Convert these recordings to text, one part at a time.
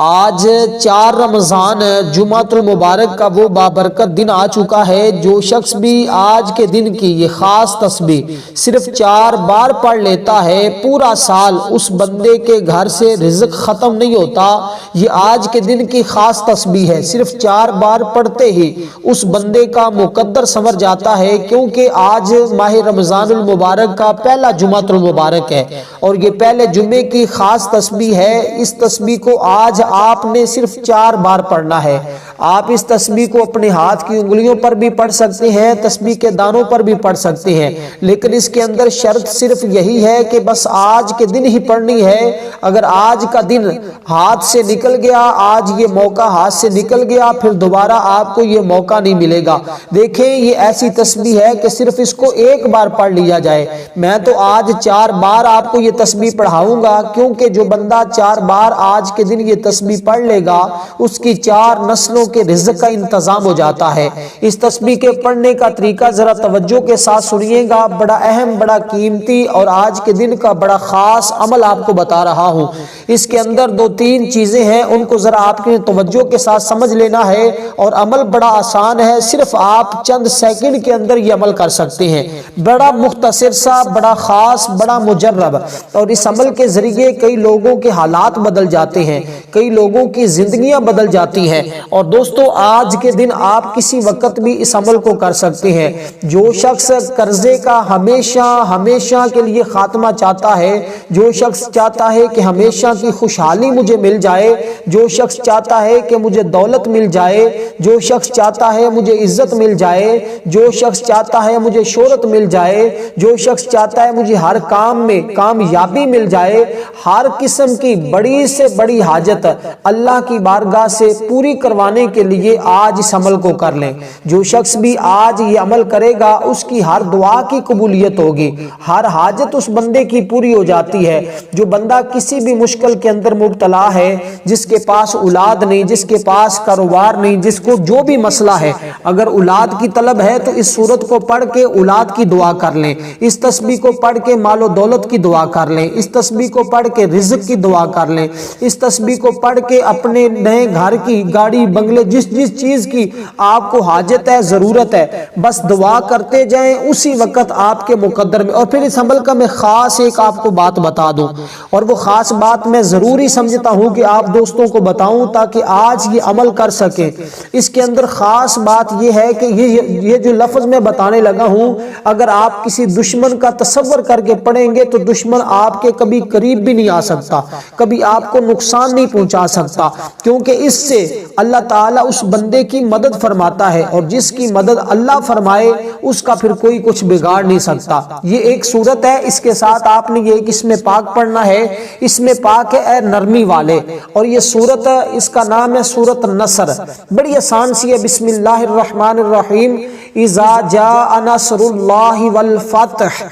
آج 4 رمضان جمعۃ المبارک کا وہ بابرکت دن آ چکا ہے۔ جو شخص بھی آج کے دن کی یہ خاص تسبیح صرف 4 بار پڑھ لیتا ہے، پورا سال اس بندے کے گھر سے رزق ختم نہیں ہوتا۔ یہ آج کے دن کی خاص تسبیح ہے، صرف 4 بار پڑھتے ہی اس بندے کا مقدر سنور جاتا ہے، کیونکہ آج ماہ رمضان المبارک کا پہلا جمعۃ المبارک ہے اور یہ پہلے جمعے کی خاص تسبیح ہے۔ اس تسبیح کو آج آپ نے صرف 4 بار پڑھنا ہے۔ آپ اس تسبیح کو اپنے ہاتھ کی انگلیوں پر بھی پڑھ سکتے ہیں، تسبیح کے دانوں پر بھی پڑھ سکتے ہیں، لیکن اس کے اندر شرط صرف یہی ہے کہ بس آج کے دن ہی پڑھنی ہے۔ اگر آج کا دن ہاتھ سے نکل گیا، آج یہ موقع ہاتھ سے نکل گیا، پھر دوبارہ آپ کو یہ موقع نہیں ملے گا۔ دیکھیں، یہ ایسی تسبیح ہے کہ صرف اس کو 1 بار پڑھ لیا جائے۔ میں تو آج 4 بار آپ کو یہ تسبیح پڑھاؤں گا، کیونکہ جو بندہ 4 بار آج کے دن یہ تسبیح پڑھ لے گا، اس کی 4 نسلوں کے رزق کا انتظام ہو جاتا ہے۔ اس تسبیح کے پڑھنے کا طریقہ ذرا توجہ کے ساتھ سنیے گا، بڑا اہم، بڑا قیمتی اور آج کے دن کا بڑا خاص عمل آپ کو بتا رہا ہوں۔ اس کے اندر 2-3 چیزیں ہیں، ان کو ذرا آپ کی توجہ کے ساتھ سمجھ لینا ہے، اور عمل بڑا آسان ہے، صرف آپ چند سیکنڈ کے اندر یہ عمل کر سکتے ہیں۔ بڑا مختصر سا، بڑا خاص، بڑا مجرب، اور اس عمل کے ذریعے کئی لوگوں کے حالات بدل جاتے ہیں، کئی لوگوں کی زندگیاں بدل جاتی ہیں۔ اور دوستو، آج کے دن آپ کسی وقت بھی اس عمل کو کر سکتے ہیں۔ جو شخص قرضے کا ہمیشہ کے لیے خاتمہ چاہتا ہے، جو شخص چاہتا ہے کہ ہمیشہ کی خوشحالی مجھے مل جائے، جو شخص چاہتا ہے کہ مجھے دولت مل جائے، جو شخص چاہتا ہے مجھے عزت مل جائے، جو شخص چاہتا ہے مجھے شہرت مل جائے، جو شخص چاہتا ہے مجھے ہر کام میں کامیابی مل جائے، ہر قسم کی بڑی سے بڑی حاجت اللہ کی بارگاہ سے پوری کروانے کے لیے آج اس عمل کو کر لیں۔ جو شخص بھی آج یہ عمل کرے گا، اس کی ہر دعا کی قبولیت ہوگی، ہر حاجت اس بندے کی پوری ہو جاتی ہے۔ جو بندہ کسی بھی مشکل کے اندر مبتلا ہے، جس کے پاس اولاد نہیں، جس کے پاس کاروبار نہیں، جس کو جو بھی مسئلہ ہے، اگر اولاد کی طلب ہے تو اس سورت کو پڑھ کے اولاد کی دعا کر لیں، اس تسبیح کو پڑھ کے مال و دولت کی دعا کر لیں، اس تسبیح کو پڑھ کے رزق کی دعا کر لیں، اس تسبیح کو پڑھ کے اپنے نئے گھر کی، گاڑی، بنگلے، جس چیز کی آپ کو حاجت ہے، ضرورت ہے، بس دعا کرتے جائیں، اسی وقت آپ کے مقدر میں۔ اور پھر اس عمل کا میں خاص ایک آپ کو بات بتا دوں، اور وہ خاص بات میں ضروری سمجھتا ہوں کہ آپ دوستوں کو بتاؤں تاکہ آج یہ عمل کر سکیں۔ اس کے اندر خاص بات یہ ہے کہ یہ جو لفظ میں بتانے لگا ہوں، اگر آپ کسی دشمن کا تصور کر کے پڑھیں گے تو دشمن آپ کے کبھی قریب بھی نہیں آ سکتا، کبھی آپ کو نقصان نہیں پہنچا سکتا، کیونکہ اس سے اللہ تعالیٰ اس بندے کی مدد فرماتا ہے، اور جس کی مدد اللہ فرمائے اس کا پھر کوئی کچھ بگاڑ نہیں سکتا۔ یہ ایک صورت ہے، اس کے ساتھ آپ نے یہ اس میں پاک پڑھنا ہے، اس میں پاک ہے اے نرمی والے، اور یہ صورت، اس کا نام ہے سورت نصر۔ بڑی آسان سی ہے، بسم اللہ الرحمن الرحیم، اذا جاء نصر اللہ والفتح۔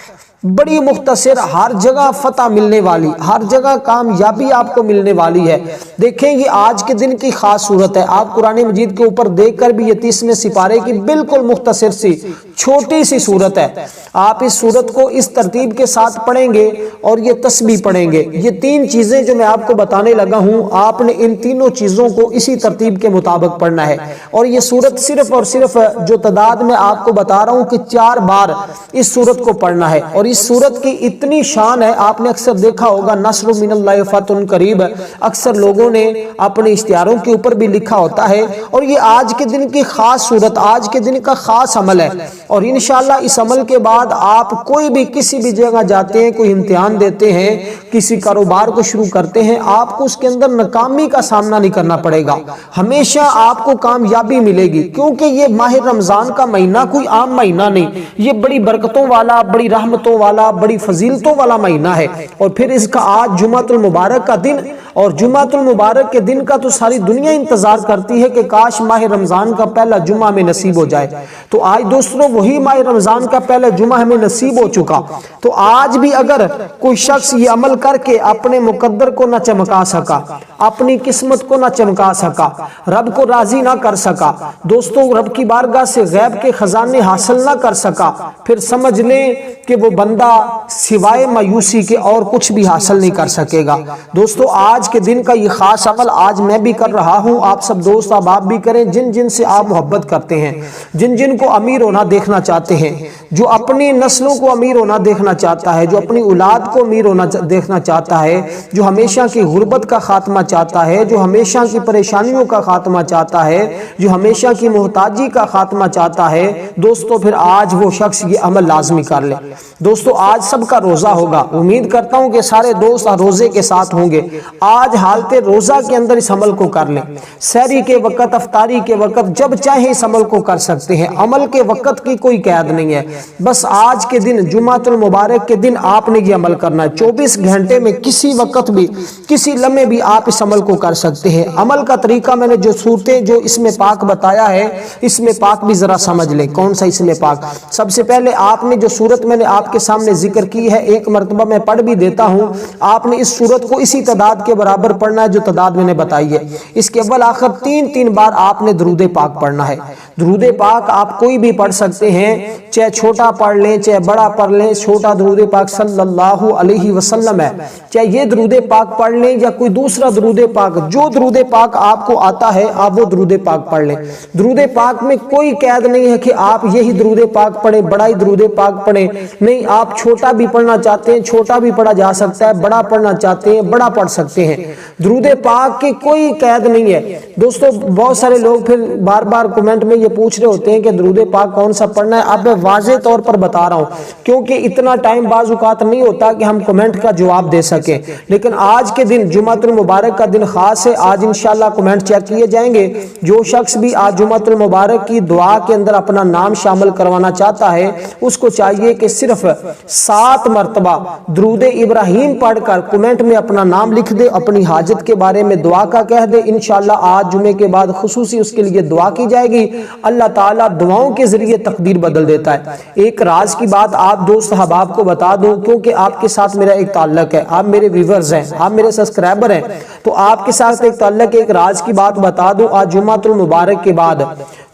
بڑی مختصر، ہر جگہ فتح ملنے والی، ہر جگہ کامیابی آپ کو ملنے والی ہے۔ دیکھیں، یہ آج کے دن کی خاص صورت ہے۔ آپ قرآن مجید کے اوپر دیکھ کر بھی یہ 30ویں سپارے کی بالکل مختصر سی چھوٹی سی صورت ہے۔ آپ اس صورت کو اس ترتیب کے ساتھ پڑھیں گے اور یہ تسبیح پڑھیں گے۔ یہ 3 چیزیں جو میں آپ کو بتانے لگا ہوں، آپ نے ان تینوں چیزوں کو اسی ترتیب کے مطابق پڑھنا ہے، اور یہ صورت صرف اور صرف جو تعداد میں آپ کو بتا رہا ہوں کہ 4 بار اس صورت کو پڑھنا ہے۔ اور اس صورت کی اتنی شان ہے، آپ نے اکثر دیکھا ہوگا نصر من اللہ فتح قریب، اکثر لوگوں نے اپنے اشتہاروں کے اوپر بھی لکھا ہوتا ہے، اور یہ آج کے دن کی خاص صورت، آج کے دن کا خاص عمل ہے۔ اور انشاءاللہ اس عمل کے بعد آپ کوئی بھی کسی بھی جگہ جاتے ہیں، کوئی امتحان دیتے ہیں، کسی کاروبار کو شروع کرتے ہیں، آپ کو اس کے اندر ناکامی کا سامنا نہیں کرنا پڑے گا، ہمیشہ آپ کو کامیابی ملے گی، کیونکہ یہ ماہ رمضان کا مہینہ کوئی عام مہینہ نہیں، یہ بڑی برکتوں والا، بڑی رحمتوں والا، بڑی فضیلتوں والا مہینہ ہے۔ اور پھر اس کا آج جمعۃ المبارک کا دن، اور جمعۃ المبارک کے دن کا تو ساری دنیا انتظار کرتی ہے کہ کاش ماہ رمضان کا پہلا جمعہ میں نصیب ہو جائے۔ تو آج دوستوں وہی ماہ رمضان کا پہلا جمعہ ہمیں نصیب ہو چکا۔ تو آج بھی اگر کوئی شخص یہ عمل کر کے اپنے مقدر کو نہ چمکا سکا، اپنی قسمت کو نہ چمکا سکا، رب کو راضی نہ کر سکا، دوستوں رب کی بارگاہ سے غیب کے خزانے حاصل نہ کر سکا، پھر سمجھ لیں کہ وہ بندہ سوائے مایوسی کے اور کچھ بھی حاصل نہیں کر سکے گا۔ دوستو آج آج کے دن کا یہ خاص عمل آج میں بھی کر رہا ہوں، آپ سب دوست احباب بھی کریں، جن جن سے آپ محبت کرتے ہیں، جن جن کو امیر ہونا دیکھنا چاہتے ہیں، جو اپنی نسلوں کو امیر ہونا دیکھنا چاہتا ہے، جو اپنی اولاد کو امیر ہونا دیکھنا چاہتا ہے، جو ہمیشہ کی غربت کا خاتمہ چاہتا ہے، جو ہمیشہ کی پریشانیوں کا خاتمہ چاہتا ہے، جو ہمیشہ کی محتاجی کا خاتمہ چاہتا ہے، دوستو پھر آج وہ شخص یہ عمل لازمی کر لے۔ دوستو آج سب کا روزہ ہوگا، امید کرتا ہوں کہ سارے دوست روزے کے ساتھ ہوں گے۔ آج حالت روزہ کے اندر اس عمل کو کر لیں، سحری کے وقت، افطاری کے وقت، جب چاہیں اس عمل کو کر سکتے ہیں، عمل کے وقت کی کوئی قید نہیں ہے، بس آج کے دن جمعۃ المبارک کے دن آپ نے یہ عمل کرنا ہے۔ 24 گھنٹے میں کسی وقت بھی، کسی لمحے بھی آپ اس عمل کو کر سکتے ہیں۔ عمل کا طریقہ میں نے جو صورتیں جو اس میں پاک بتایا ہے، اس میں پاک بھی ذرا سمجھ لیں کون سا اس میں پاک۔ سب سے پہلے آپ نے جو صورت میں نے آپ کے سامنے ذکر کی ہے، ایک مرتبہ میں پڑھ بھی دیتا ہوں، آپ نے اس صورت کو اسی تعداد کے برابر پڑھنا ہے جو تعداد میں نے بتائی ہے۔ اس کے اول آخر 3 بار آپ نے درود پاک پڑھنا ہے۔ درود پاک آپ کوئی بھی پڑھ سکتے ہیں، چاہے چھوٹا پڑھ لیں چاہے بڑا پڑھ لیں، چھوٹا درود پاک صلی اللہ علیہ وسلم ہے، چاہے یہ درود پاک پڑھ لیں یا کوئی دوسرا درود پاک، جو درود پاک آپ کو آتا ہے آپ وہ درود پاک پڑھ لیں۔ درود پاک میں کوئی قید نہیں ہے کہ آپ یہی درود پاک پڑھیں، بڑا ہی درود پاک پڑھیں، نہیں، آپ چھوٹا بھی پڑھنا چاہتے ہیں چھوٹا بھی پڑھا جا سکتا ہے، بڑا پڑھنا چاہتے ہیں بڑا پڑھ سکتے ہیں، درود پاک کی کوئی قید نہیں ہے۔ دوستو بہت سارے لوگ پھر بار بار کمنٹ میں یہ پوچھ رہے ہوتے ہیں کہ درود پاک کون سا پڑھنا ہے، اب میں واضح طور پر بتا رہا ہوں کیونکہ اتنا ٹائم بعض اوقات نہیں ہوتا کہ ہم کمنٹ کا جواب دے سکیں، لیکن آج کے دن جمعۃ المبارک کا دن خاص ہے، آج انشاءاللہ کمنٹ چیک کیے جائیں گے۔ جو شخص بھی آج جمعۃ المبارک کی دعا کے اندر اپنا نام شامل کروانا چاہتا ہے، اس کو چاہیے کہ صرف 7 مرتبہ درود ابراہیم پڑھ کر کمنٹ میں اپنا نام لکھ دے، اپنی حاجت کے بارے میں دعا کا کہہ دے، انشاءاللہ آج جمعے کے بعد خصوصی اس کے لیے دعا کی جائے گی، اللہ تعالیٰ دعاؤں کے ذریعے تقدیر بدل دیتا ہے۔ ایک راز کی بات آپ دوست احباب کو بتا دوں، کیونکہ آپ کے ساتھ میرا ایک تعلق ہے، آپ میرے ویورز ہیں، آپ میرے سبسکرائبر ہیں، تو آپ کے ساتھ ایک تعلق ہے۔ ایک راز کی بات بتا دوں، آج جمعۃ المبارک کے بعد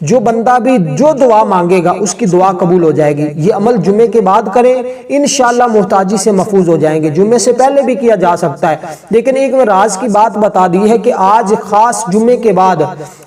جو بندہ بھی جو دعا مانگے گا اس کی دعا قبول ہو جائے گی۔ یہ عمل جمعے کے بعد کریں، انشاءاللہ محتاجی سے محفوظ ہو جائیں گے۔ جمعے سے پہلے بھی کیا جا سکتا ہے، لیکن ایک میں راز کی بات بتا دی ہے کہ آج خاص جمعے کے بعد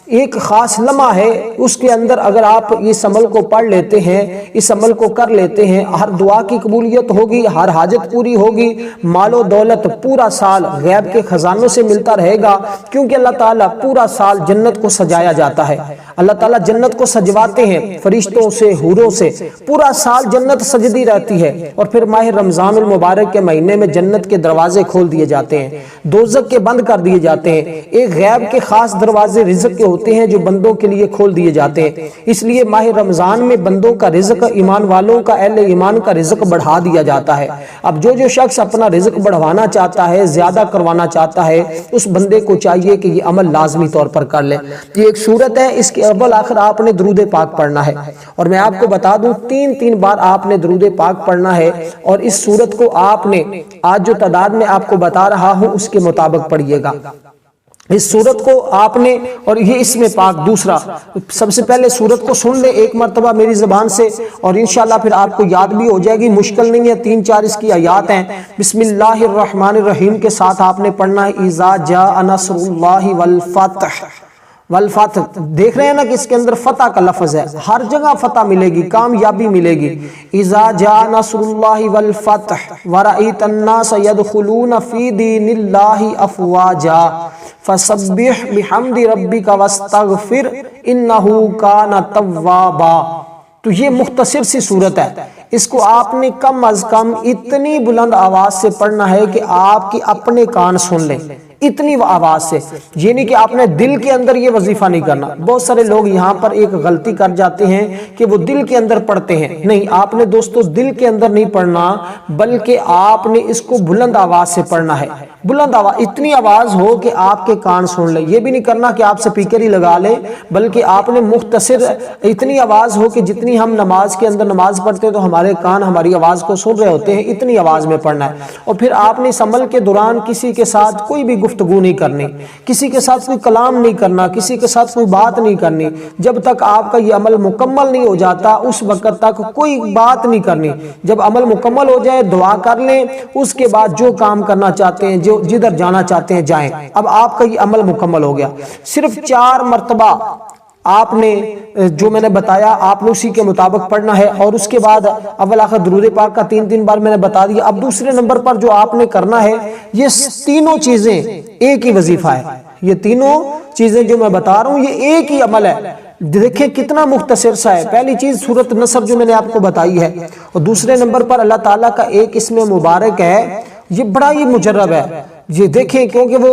ایک خاص لمحہ ہے، اس کے اندر اگر آپ اس عمل کو پڑھ لیتے ہیں، اس عمل کو کر لیتے ہیں، ہر دعا کی قبولیت ہوگی، ہر حاجت پوری ہوگی، مال و دولت پورا سال غیب کے خزانوں سے ملتا رہے گا، کیونکہ اللہ تعالیٰ پورا سال جنت کو سجایا جاتا ہے۔ اللہ تعالیٰ جنت کو سجواتے ہیں فرشتوں سے، حوروں سے، پورا سال جنت سجدی رہتی ہے، اور پھر ماہ رمضان المبارک کے مہینے میں جنت کے دروازے کھول دیے جاتے ہیں، دوزخ کے بند کر دیے جاتے ہیں۔ ایک غیب کے خاص دروازے رزق کے ہوتے ہیں جو بندوں کے لیے کھول دیے جاتے ہیں، اس لیے ماہ رمضان میں بندوں کا رزق، ایمان والوں کا، اہل ایمان کا رزق بڑھا دیا جاتا ہے۔ اب جو شخص اپنا رزق بڑھوانا چاہتا ہے، زیادہ کروانا چاہتا ہے، اس بندے کو چاہیے کہ یہ عمل لازمی طور پر کر لے۔ یہ ایک صورت ہے، اس کے اول آخر آپ نے درود پاک پڑھنا ہے، اور میں آپ کو بتا دوں 3 بار آپ نے درود پاک پڑھنا ہے، اور اس صورت کو آپ نے آج جو تعداد میں آپ کو بتا رہا ہوں اس کے مطابق پڑھیے گا۔ اس صورت کو آپ نے، اور یہ اس میں پاک دوسرا، سب سے پہلے صورت کو سن لیں ایک مرتبہ میری زبان سے، اور انشاءاللہ پھر آپ کو یاد بھی ہو جائے گی، مشکل نہیں ہے، 3-4 اس کی آیات ہیں۔ بسم اللہ الرحمن الرحیم کے ساتھ آپ نے پڑھنا ہے، اذا جاء نصر اللہ والفتح۔ والفتح دیکھ رہے ہیں نا کہ اس کے اندر فتح کا لفظ ہے، ہر جگہ فتح ملے گی، کامیابی ملے گی۔ اذا جاء نصر اللہ والفتح ورأیت الناس يدخلون فی دین اللہ افواجا فسبح بحمد ربک واستغفر انہ کان توابا۔ تو یہ مختصر سی صورت ہے، اس کو آپ نے کم از کم اتنی بلند آواز سے پڑھنا ہے کہ آپ کی اپنے کان سن لیں، اتنی آواز سے، یہ نہیں کہ آپ نے دل کے اندر یہ وظیفہ نہیں کرنا۔ بہت سارے لوگ یہاں پر ایک غلطی کر جاتے ہیں کہ وہ دل کے اندر پڑھتے ہیں، نہیں، آپ نے دوستو دل کے اندر نہیں پڑھنا، بلکہ آپ نے اس کو بلند آواز سے پڑھنا ہے، بلند آواز، اتنی آواز ہو کہ آپ کے کان سن لیں۔ یہ بھی نہیں کرنا کہ آپ سپیکر ہی لگا لیں، بلکہ آپ نے مختصر اتنی آواز ہو کہ جتنی ہم نماز کے اندر نماز پڑھتے ہیں تو ہمارے کان ہماری آواز کو سن رہے ہوتے ہیں، اتنی آواز میں پڑھنا ہے۔ اور پھر آپ نے اس عمل کے دوران کسی کے ساتھ کوئی بھی گفتگو نہیں کرنی، کسی کے ساتھ کوئی کلام نہیں کرنا، کسی کے ساتھ کوئی بات نہیں کرنی، جب تک آپ کا یہ عمل مکمل نہیں ہو جاتا اس وقت تک کوئی بات نہیں کرنی۔ جب عمل مکمل ہو جائے دعا کر لیں، اس کے بعد جو کام کرنا چاہتے ہیں، جو جدھر جانا چاہتے ہیں جائیں۔ اب آپ کا یہ عمل مکمل ہو گیا۔ صرف 4 مرتبہ آپ نے جو میں نے بتایا آپ نے اسی کے مطابق پڑھنا ہے، اور اس کے بعد اول آخر درود پاک کا 3 بار میں نے بتا دیا۔ اب دوسرے نمبر پر جو آپ نے کرنا ہے، یہ تینوں چیزیں ایک ہی وظیفہ ہے، یہ تینوں چیزیں جو میں بتا رہا ہوں یہ ایک ہی عمل ہے۔ دیکھیں کتنا مختصر سا ہے۔ پہلی چیز سورۃ نصر جو میں نے آپ کو بتائی ہے، اور دوسرے نمبر پر اللہ تعالیٰ کا ایک اسم مبارک ہے، یہ بڑا ہی مجرب ہے۔ یہ دیکھیں کیونکہ وہ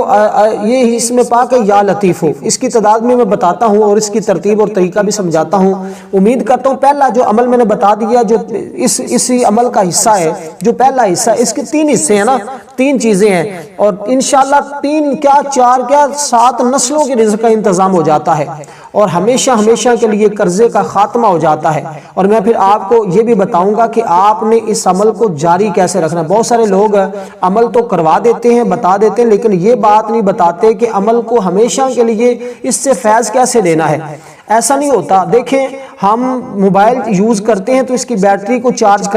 یہ اسم پاک ہے یا لطیف ہو، اس کی تعداد میں بتاتا ہوں اور اس کی ترتیب اور طریقہ بھی سمجھاتا ہوں۔ امید کرتا ہوں پہلا جو عمل میں نے بتا دیا، جو اسی عمل کا حصہ ہے، جو پہلا حصہ ہے، اس کے 3 حصے ہیں نا، 3 چیزیں ہیں، اور انشاءاللہ 3 کیا 4 کیا 7 نسلوں کے رزق کا انتظام ہو جاتا ہے، اور ہمیشہ ہمیشہ کے لیے قرضے کا خاتمہ ہو جاتا ہے۔ اور میں پھر آپ کو یہ بھی بتاؤں گا کہ آپ نے اس عمل کو جاری کیسے رکھنا ہے۔ بہت سارے لوگ عمل تو کروا دیتے ہیں، بتا دیتے ہیں، لیکن یہ بات نہیں بتاتے کہ عمل کو ہمیشہ کے لیے اس سے فیض کیسے لینا ہے۔ ایسا نہیں ہوتا۔ دیکھیں ہم موبائل یوز کرتے ہیں تو اس کی بیٹری کو چارج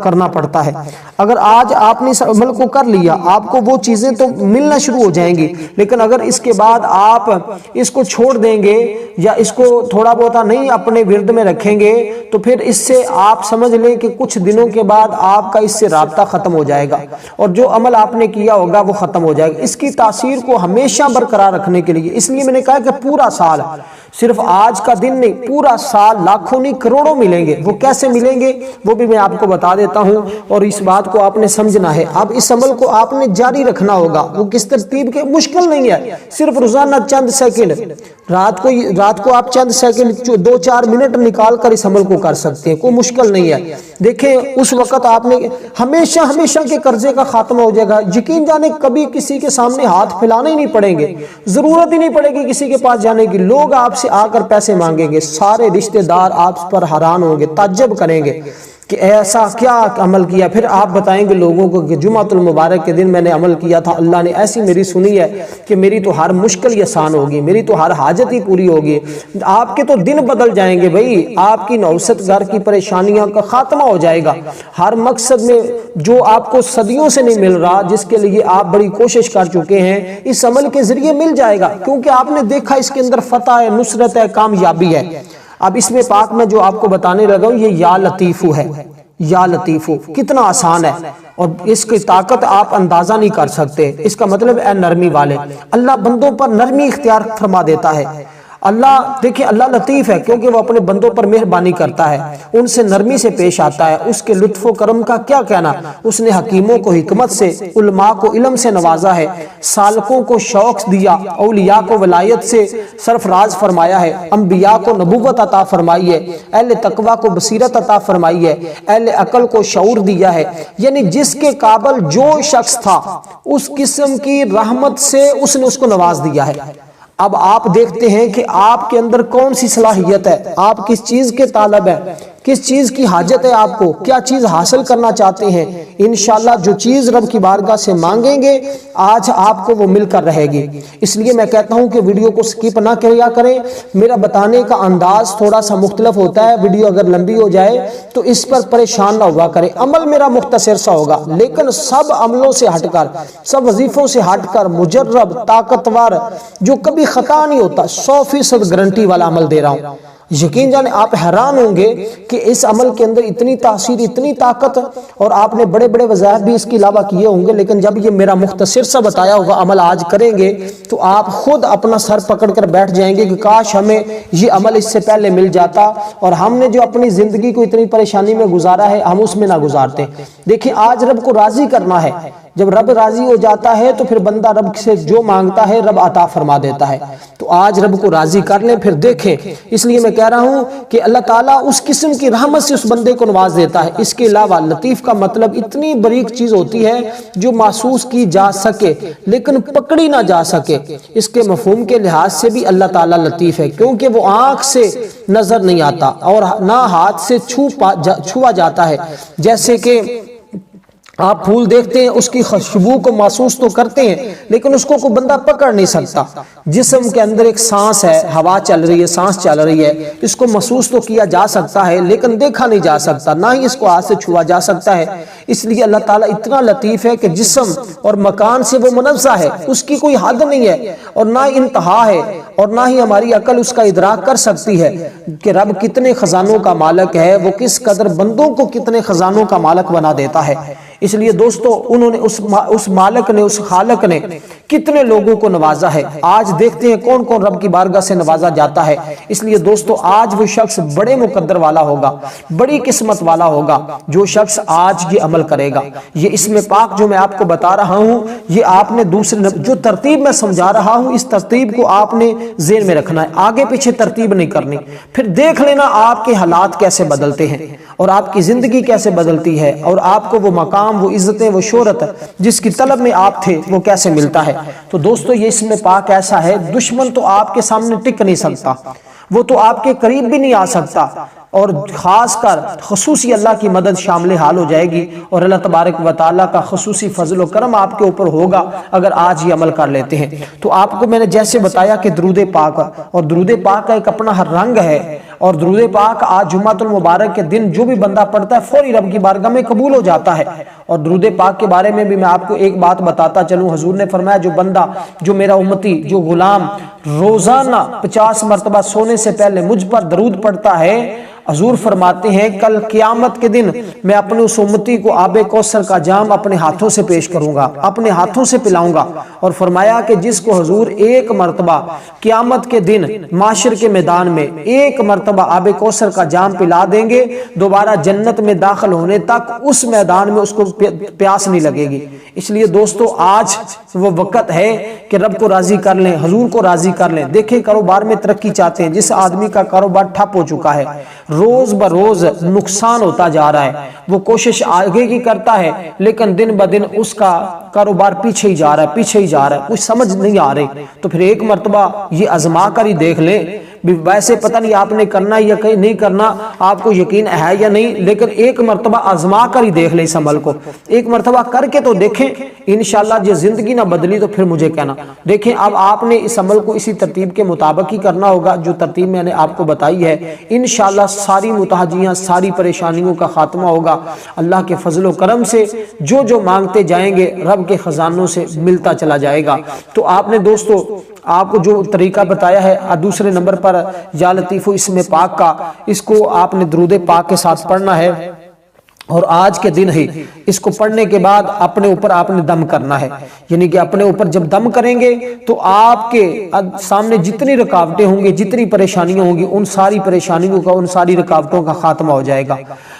کرنا پڑتا ہے۔ اگر آج آپ نے اس عمل کو کر لیا، آپ کو وہ چیزیں تو ملنا شروع ہو جائیں گی، لیکن اگر اس کے بعد آپ اس کو چھوڑ دیں گے یا اس کو تھوڑا بہت نہیں اپنے ورد میں رکھیں گے، تو پھر اس سے آپ سمجھ لیں کہ کچھ دنوں کے بعد آپ کا اس سے رابطہ ختم ہو جائے گا، اور جو عمل آپ نے کیا ہوگا وہ ختم ہو جائے گا۔ اس کی تاثیر کو ہمیشہ برقرار رکھنے کے لیے اس لیے میں نے کہا کہ پورا سال، صرف آج کا دن نہیں، پورا سال لاکھوں نہیں کروڑوں ملیں گے۔ وہ کیسے ملیں گے وہ بھی میں آپ کو بتا دیتا ہوں، اور اس بات کو آپ نے سمجھنا ہے۔ اب اس عمل کو آپ نے جاری رکھنا ہوگا، وہ کس ترتیب کے، مشکل نہیں ہے، صرف روزانہ چند سیکنڈ، رات کو آپ چند سیکنڈ 2-4 منٹ نکال کر اس عمل کو کر سکتے ہیں، کوئی مشکل نہیں ہے۔ دیکھیں اس وقت آپ نے ہمیشہ ہمیشہ کے قرضے کا خاتمہ ہو جائے گا۔ یقین جانے کبھی کسی کے سامنے ہاتھ پھیلانے ہی نہیں پڑیں گے، ضرورت ہی نہیں پڑے گی کسی کے پاس جانے کی۔ لوگ آپ سے آ کر پیسے مانگیں گے، سارے رشتہ دار آپ پر حیران ہوں گے، تعجب کریں گے کہ ایسا کیا عمل کیا۔ پھر آپ بتائیں گے لوگوں کو کہ جمعۃ المبارک کے دن میں نے عمل کیا تھا، اللہ نے ایسی میری سنی ہے کہ میری تو ہر مشکل ہی آسان ہوگی، میری تو ہر حاجت ہی پوری ہوگی۔ آپ کے تو دن بدل جائیں گے بھائی، آپ کی نوست گھر کی پریشانیاں کا خاتمہ ہو جائے گا۔ ہر مقصد میں جو آپ کو صدیوں سے نہیں مل رہا، جس کے لیے آپ بڑی کوشش کر چکے ہیں، اس عمل کے ذریعے مل جائے گا، کیونکہ آپ نے دیکھا اس کے اندر فتح ہے، نصرت ہے، کامیابی ہے۔ اب اس میں پاک میں جو آپ کو بتانے لگا ہوں یہ یا لطیفو ہے، یا لطیفو کتنا آسان ہے، اور اس کی طاقت آپ اندازہ نہیں کر سکتے۔ اس کا مطلب اے نرمی والے، اللہ بندوں پر نرمی اختیار فرما دیتا ہے۔ اللہ دیکھیں اللہ لطیف ہے کیونکہ وہ اپنے بندوں پر مہربانی کرتا ہے، ان سے نرمی سے پیش آتا ہے۔ اس کے لطف و کرم کا کیا کہنا، اس نے حکیموں کو حکمت سے، علماء کو علم سے نوازا ہے، سالکوں کو شوق دیا، اولیاء کو ولایت سے سرفراز فرمایا ہے، انبیاء کو نبوت عطا فرمائی ہے، اہل تقوی کو بصیرت عطا فرمائی ہے، اہل عقل کو شعور دیا ہے۔ یعنی جس کے قابل جو شخص تھا اس قسم کی رحمت سے اس نے اس کو نواز دیا ہے۔ اب آپ دیکھتے ہیں کہ آپ کے اندر کون سی صلاحیت ہے، آپ کس چیز کے طالب ہیں، کس چیز کی حاجت ہے، آپ کو کیا چیز حاصل کرنا چاہتے ہیں۔ انشاءاللہ جو چیز رب کی بارگاہ سے مانگیں گے آج آپ کو وہ مل کر رہے گی۔ اس لیے میں کہتا ہوں کہ ویڈیو کو سکپ نہ کیا کریں، میرا بتانے کا انداز تھوڑا سا مختلف ہوتا ہے، ویڈیو اگر لمبی ہو جائے تو اس پر پریشان نہ ہوا کریں۔ عمل میرا مختصر سا ہوگا، لیکن سب عملوں سے ہٹ کر، سب وظیفوں سے ہٹ کر مجرب، طاقتور، جو کبھی خطا نہیں ہوتا، 100% گارنٹی والا عمل دے رہا ہوں۔ یقین جانے آپ حیران ہوں گے کہ اس عمل کے اندر اتنی تاثیر، اتنی طاقت، اور آپ نے بڑے بڑے وظائف بھی اس کے علاوہ کیے ہوں گے، لیکن جب یہ میرا مختصر سا بتایا ہوا عمل آج کریں گے تو آپ خود اپنا سر پکڑ کر بیٹھ جائیں گے کہ کاش ہمیں یہ عمل اس سے پہلے مل جاتا، اور ہم نے جو اپنی زندگی کو اتنی پریشانی میں گزارا ہے ہم اس میں نہ گزارتے۔ دیکھیں آج رب کو راضی کرنا ہے، جب رب راضی ہو جاتا ہے تو پھر بندہ رب سے جو مانگتا ہے رب عطا فرما دیتا ہے۔ تو آج رب کو راضی کر لیں، پھر دیکھیں۔ اس لیے میں کہہ رہا ہوں کہ اللہ تعالیٰ اس قسم کی رحمت سے اس بندے کو نواز دیتا ہے۔ اس کے علاوہ لطیف کا مطلب اتنی باریک چیز ہوتی ہے جو محسوس کی جا سکے لیکن پکڑی نہ جا سکے۔ اس کے مفہوم کے لحاظ سے بھی اللہ تعالیٰ لطیف ہے، کیونکہ وہ آنکھ سے نظر نہیں آتا اور نہ ہاتھ سے چھوا جاتا ہے۔ جیسے کہ آپ پھول دیکھتے ہیں، اس کی خوشبو کو محسوس تو کرتے ہیں لیکن اس کو کوئی بندہ پکڑ نہیں سکتا۔ جسم کے اندر ایک سانس ہے، ہوا چل رہی ہے، سانس چل رہی ہے، اس کو محسوس تو کیا جا سکتا ہے لیکن دیکھا نہیں جا سکتا، نہ ہی اس کو ہاتھ سے چھوا جا سکتا ہے۔ اس لیے اللہ تعالیٰ اتنا لطیف ہے کہ جسم اور مکان سے وہ منزہ ہے، اس کی کوئی حد نہیں ہے اور نہ ہی انتہا ہے، اور نہ ہی ہماری عقل اس کا ادراک کر سکتی ہے کہ رب کتنے خزانوں کا مالک ہے، وہ کس قدر بندوں کو کتنے خزانوں کا مالک بنا دیتا ہے۔ اس لیے دوستو انہوں نے اس مالک نے، اس خالق نے کتنے لوگوں کو نوازا ہے۔ آج دیکھتے ہیں کون کون رب کی بارگاہ سے نوازا جاتا ہے۔ اس لیے دوستو آج وہ شخص بڑے مقدر والا ہوگا، بڑی قسمت والا ہوگا جو شخص آج یہ عمل کرے گا۔ یہ اسم پاک جو میں آپ کو بتا رہا ہوں، یہ آپ نے دوسرے جو ترتیب میں سمجھا رہا ہوں، اس ترتیب کو آپ نے ذہن میں رکھنا ہے، آگے پیچھے ترتیب نہیں کرنی۔ پھر دیکھ لینا آپ کے حالات کیسے بدلتے ہیں اور آپ کی زندگی کیسے بدلتی ہے، اور آپ کو وہ مقام، وہ عزتیں، وہ شہرت جس کی طلب میں آپ تھے وہ کیسے ملتا ہے۔ تو دوستو یہ اسم پاک ایسا ہے، دشمن تو آپ کے سامنے ٹک نہیں سکتا، وہ تو آپ کے قریب بھی نہیں آ سکتا، اور خاص کر خصوصی اللہ کی مدد شامل حال ہو جائے گی، اور اللہ تبارک و تعالیٰ کا خصوصی فضل و کرم آپ کے اوپر ہوگا اگر آج یہ عمل کر لیتے ہیں۔ تو آپ کو میں نے جیسے بتایا کہ درود پاک، اور درود پاک کا ایک اپنا ہر رنگ ہے، اور درود پاک آج جمعۃ المبارک کے دن جو بھی بندہ پڑھتا ہے فوری رب کی بارگاہ میں قبول ہو جاتا ہے۔ اور درود پاک کے بارے میں بھی میں آپ کو ایک بات بتاتا چلوں، حضور نے فرمایا جو بندہ، جو میرا امتی، جو غلام روزانہ 50 مرتبہ سونے سے پہلے مجھ پر درود پڑھتا ہے، حضور فرماتے ہیں کل قیامت کے دن میں اپنے اس امتی کو آب کوثر کا جام اپنے ہاتھوں سے پیش کروں گا، اپنے ہاتھوں سے پلاؤں گا۔ اور فرمایا کہ جس کو حضور ایک مرتبہ قیامت کے دن معاشر کے میدان میں ایک مرتبہ آب کوثر کا جام پلا دیں گے، دوبارہ جنت میں داخل ہونے تک اس میدان میں اس کو پیاس نہیں لگے گی۔ اس لیے دوستو آج وہ وقت ہے کہ رب کو راضی کر لیں، حضور کو راضی کر لیں۔ دیکھیں کاروبار میں ترقی چاہتے ہیں، جس آدمی کا کاروبار ٹھپ ہو چکا ہے، روز بروز نقصان ہوتا جا رہا ہے، وہ کوشش آگے کی کرتا ہے لیکن دن بدن اس کا کاروبار پیچھے ہی جا رہا ہے، پیچھے ہی جا رہا ہے، کچھ سمجھ نہیں آ رہی، تو پھر ایک مرتبہ یہ آزما کر ہی دیکھ لیں۔ ویسے پتہ نہیں آپ نے کرنا یا کہیں نہیں کرنا، آپ کو یقین ہے یا نہیں، لیکن ایک مرتبہ آزما کر ہی دیکھ لیں اس عمل کو، ایک مرتبہ کر کے تو دیکھیں، انشاءاللہ جو زندگی نہ بدلی تو پھر مجھے کہنا۔ دیکھیں اب آپ نے اس عمل کو اسی ترتیب کے مطابق ہی کرنا ہوگا جو ترتیب میں نے آپ کو بتائی ہے۔ انشاءاللہ ساری متحجیاں، ساری پریشانیوں کا خاتمہ ہوگا اللہ کے فضل و کرم سے، جو جو مانگتے جائیں گے رب کے خزانوں سے ملتا چلا جائے گا۔ تو آپ نے دوستو آپ کو جو طریقہ بتایا ہے دوسرے نمبر پر یا لطیف اسم پاک کا، اس کو آپ نے درود پاک کے ساتھ پڑھنا ہے، اور آج کے دن ہی اس کو پڑھنے کے بعد اپنے اوپر آپ نے دم کرنا ہے، یعنی کہ اپنے اوپر جب دم کریں گے تو آپ کے سامنے جتنی رکاوٹیں ہوں گی، جتنی پریشانیاں ہوں گی، ان ساری پریشانیوں کا، ان ساری رکاوٹوں کا خاتمہ ہو جائے گا،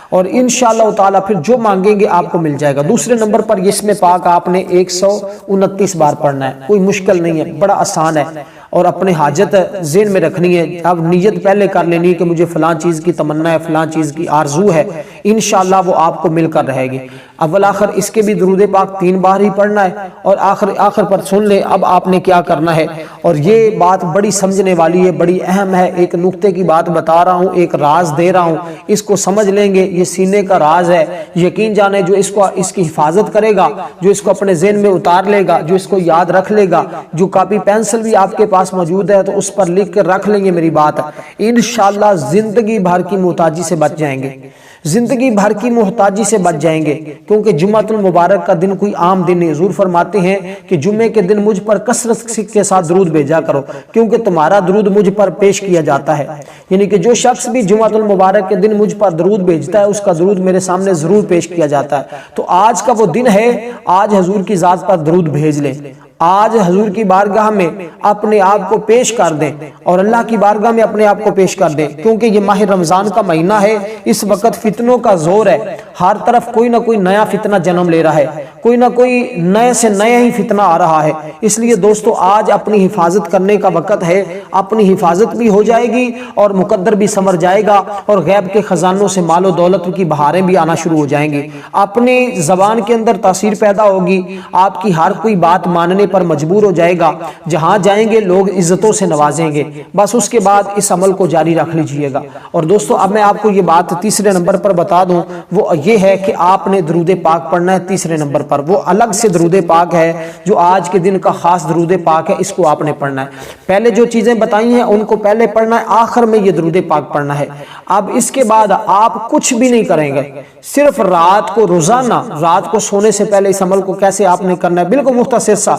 اور انشاءاللہ تعالیٰ پھر جو مانگیں گے آپ کو مل جائے گا۔ دوسرے نمبر پر یہ اسم پاک آپ نے 129 بار پڑھنا ہے، کوئی مشکل نہیں ہے، بڑا آسان ہے، اور اپنے حاجت ذہن میں رکھنی ہے۔ اب نیت پہلے کر لینی ہے کہ مجھے فلاں چیز کی تمنا ہے، فلاں چیز کی آرزو ہے، انشاءاللہ وہ آپ کو مل کر رہے گی۔ اول آخر اس کے بھی درود پاک 3 بار ہی پڑھنا ہے، اور آخر پر سن لیں اب آپ نے کیا کرنا ہے، اور یہ بات بڑی سمجھنے والی ہے، بڑی اہم ہے، ایک نقطے کی بات بتا رہا ہوں، ایک راز دے رہا ہوں، اس کو سمجھ لیں گے، یہ سینے کا راز ہے، یقین جانے جو اس کی حفاظت کرے گا، جو اس کو اپنے ذہن میں اتار لے گا، جو اس کو یاد رکھ لے گا، جو کاپی پینسل بھی آپ کے پاس موجود ہے تو اس پر لکھ کر رکھ لیں گے میری بات، انشاءاللہ زندگی بھر کی محتاجی سے بچ جائیں گے، زندگی بھر کی محتاجی سے بچ جائیں گے، کیونکہ جمعۃ المبارک کا دن کوئی عام دن نہیں۔ حضور فرماتے ہیں کہ جمعے کے دن مجھ پر کثرت کے ساتھ درود بھیجا کرو، کیونکہ تمہارا درود مجھ پر پیش کیا جاتا ہے، یعنی کہ جو شخص بھی جمعۃ المبارک کے دن مجھ پر درود بھیجتا ہے اس کا درود میرے سامنے ضرور پیش کیا جاتا ہے۔ تو آج کا وہ دن ہے، آج حضور کی ذات پر درود بھیج لیں، آج حضور کی بارگاہ میں اپنے آپ کو پیش کر دیں، اور اللہ کی بارگاہ میں اپنے آپ کو پیش کر دیں، کیونکہ یہ ماہ رمضان کا مہینہ ہے، اس وقت فتنوں کا زور ہے، ہر طرف کوئی نہ کوئی نیا فتنہ جنم لے رہا ہے، کوئی نہ کوئی نئے سے نیا ہی فتنہ آ رہا ہے۔ اس لیے دوستو آج اپنی حفاظت کرنے کا وقت ہے، اپنی حفاظت بھی ہو جائے گی اور مقدر بھی سمر جائے گا، اور غیب کے خزانوں سے مال و دولت کی بہاریں بھی آنا شروع ہو جائیں گی، اپنی زبان کے اندر تاثیر پیدا ہوگی، آپ کی ہر کوئی بات ماننے پر مجبور ہو جائے گا، جہاں جائیں گے لوگ عزتوں سے نوازیں گے، بس اس کے بعد اس عمل کو جاری رکھ لیجئے گا۔ اور دوستو اب میں آپ کو یہ بات تیسرے نمبر پر بتا دوں، وہ یہ ہے کہ آپ نے درود پاک پڑھنا ہے تیسرے نمبر پر۔ وہ الگ سے درود پاک ہے جو آج کے دن کا خاص درود پاک ہے، اس کو آپ نے پڑھنا ہے۔ پہلے جو چیزیں بتائی ہیں ان کو پہلے پڑھنا ہے، آخر میں یہ درود پاک پڑھنا ہے۔ اب اس کے بعد آپ کچھ بھی نہیں کریں گے، صرف رات کو روزانہ رات کو سونے سے پہلے اس عمل کو کیسے آپ نے کرنا ہے، بالکل مختصر سا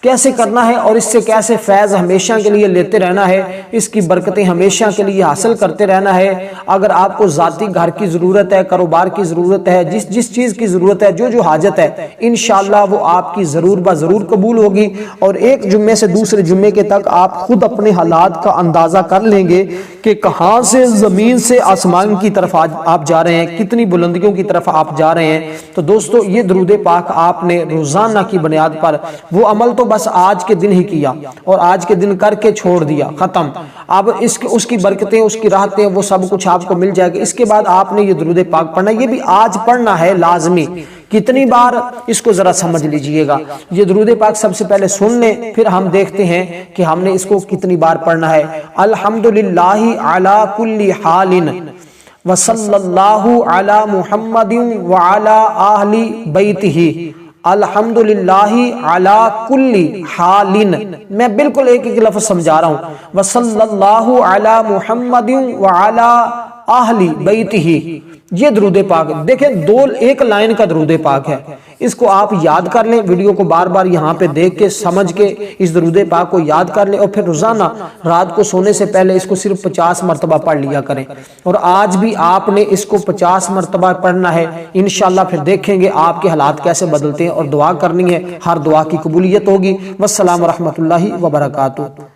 کیسے کرنا ہے اور اس سے کیسے فیض ہمیشہ کے لیے لیتے رہنا ہے، اس کی برکتیں ہمیشہ کے لیے حاصل کرتے رہنا ہے۔ اگر آپ کو ذاتی گھر کی ضرورت ہے، کاروبار کی ضرورت ہے، جس چیز کی ضرورت ہے، جو حاجت ہے، انشاءاللہ وہ آپ کی ضرور ضرور قبول ہوگی۔ اور ایک جمعے سے دوسرے جمعے کے تک آپ خود اپنے حالات کا اندازہ کر لیں گے کہ کہاں سے زمین سے آسمان کی طرف آپ جا رہے ہیں، کتنی بلندیوں کی طرف آپ جا رہے ہیں۔ تو دوستو یہ درود پاک آپ نے روزانہ کی بنیاد پر، وہ عمل تو بس آج کے دن ہی کیا اور آج کے دن کر کے چھوڑ دیا، ختم۔ اب اس کی برکتیں، اس کی راحتیں، وہ سب کچھ آپ کو مل جائے گا۔ اس کے بعد آپ نے یہ درود پاک پڑھنا، یہ بھی آج پڑھنا ہے لازمی۔ کتنی بار اس کو ذرا سمجھ لیجئے گا۔ یہ درود پاک سب سے پہلے سن لیں، پھر ہم دیکھتے ہیں کہ ہم نے اس کو کتنی بار پڑھنا ہے۔ الحمدللہ علی کل حال وصلی اللہ علی محمد وعلی اہل بیتہ۔ الحمدللہ علی کل حال، میں بالکل ایک ایک لفظ سمجھا رہا ہوں۔ وصلی اللہ علی محمد وعلی اہل بیتہ، یہ درود پاک دیکھیں ایک لائن کا درود پاک ہے۔ اس کو آپ یاد کر لیں، ویڈیو کو بار بار یہاں پہ دیکھ کے سمجھ کے اس درود پاک کو یاد کر لیں، اور پھر روزانہ رات کو سونے سے پہلے اس کو صرف 50 مرتبہ پڑھ لیا کریں۔ اور آج بھی آپ نے اس کو 50 مرتبہ پڑھنا ہے، انشاءاللہ پھر دیکھیں گے آپ کے حالات کیسے بدلتے ہیں، اور دعا کرنی ہے، ہر دعا کی قبولیت ہوگی۔ والسلام ورحمۃ اللہ وبرکاتہ۔